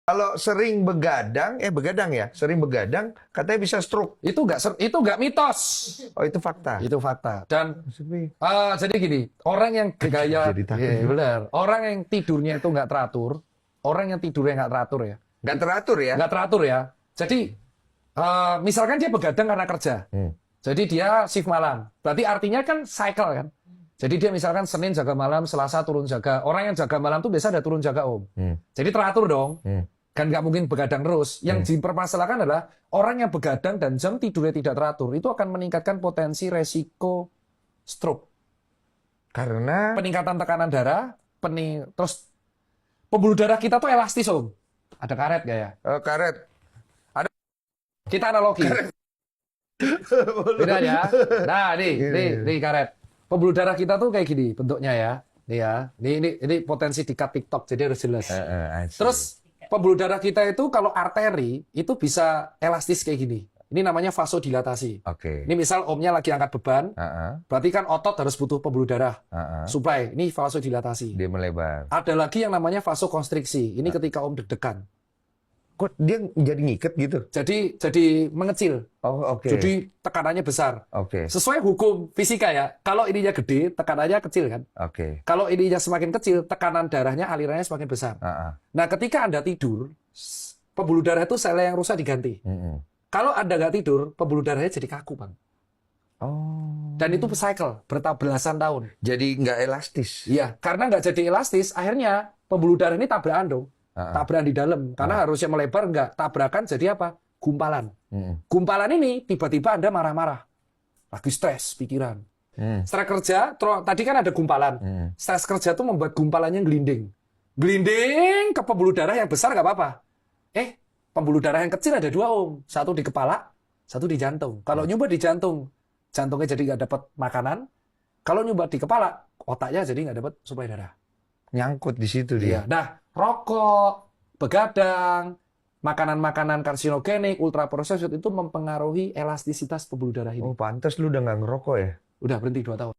Kalau sering begadang ya, sering begadang katanya bisa stroke. Itu nggak mitos. Oh, itu fakta. Itu fakta. Dan Maksudnya, jadi gini, orang yang gaya, jadi takut iya, juga. benar. Orang yang tidurnya itu nggak teratur, orang yang tidurnya nggak teratur ya, nggak teratur ya? nggak teratur ya. Jadi misalkan dia begadang karena kerja, jadi dia shift malam. Berarti artinya kan cycle kan. Jadi dia misalkan Senin jaga malam, Selasa turun jaga. Orang yang jaga malam tuh biasa ada turun jaga om. Jadi teratur dong. Kan nggak mungkin begadang terus. Yang dipermasalahkan adalah orang yang begadang dan jam tidurnya tidak teratur itu akan meningkatkan potensi resiko stroke. Karena Peningkatan tekanan darah, terus pembuluh darah kita tuh elastis om. Ada karet gak ya? karet. Kita analogi. Beda ya. Nah, nih karet. Pembuluh darah kita tuh kayak gini bentuknya ya. Nih ya. Ini potensi dikat TikTok jadi harus jelas. Terus pembuluh darah kita itu kalau arteri itu bisa elastis kayak gini. Ini namanya vasodilatasi. Oke. Ini misal omnya lagi angkat beban, berarti kan otot harus butuh pembuluh darah. Supply, ini vasodilatasi. Dia melebar. Ada lagi yang namanya vasokonstriksi. Ini ketika om deg-degan. Kok dia jadi ngiket gitu? Jadi mengecil. Oh, oke. Jadi tekanannya besar. Oke. Sesuai hukum fisika ya. Kalau ininya gede, tekanannya kecil kan. Oke. Kalau ininya semakin kecil, tekanan darahnya alirannya semakin besar. Nah, ketika Anda tidur, pembuluh darah itu sel yang rusak diganti. Kalau Anda nggak tidur, pembuluh darahnya jadi kaku, Bang. Oh. Dan itu cycle, belasan tahun. Jadi nggak elastis. Iya, karena nggak jadi elastis, akhirnya pembuluh darah ini tabrakan dong. Tabrakan di dalam. Karena harusnya melebar, nggak. Tabrakan jadi apa? Gumpalan. Gumpalan ini tiba-tiba Anda marah-marah. Lagi stres, pikiran. Stres kerja, tadi kan ada gumpalan. Stres kerja itu membuat gumpalannya gelinding. Gelinding ke pembuluh darah yang besar nggak apa-apa. Pembuluh darah yang kecil ada 2 om. Satu di kepala, satu di jantung. Kalau nyumbat di jantung, jantungnya jadi nggak dapat makanan. Kalau nyumbat di kepala, otaknya jadi nggak dapat suplai darah. Nyangkut di situ dia. Nah, rokok, begadang, makanan-makanan karsinogenik, ultraproses itu mempengaruhi elastisitas pembuluh darah ini. Oh, pantas lu udah nggak ngerokok ya? Udah berhenti 2 tahun.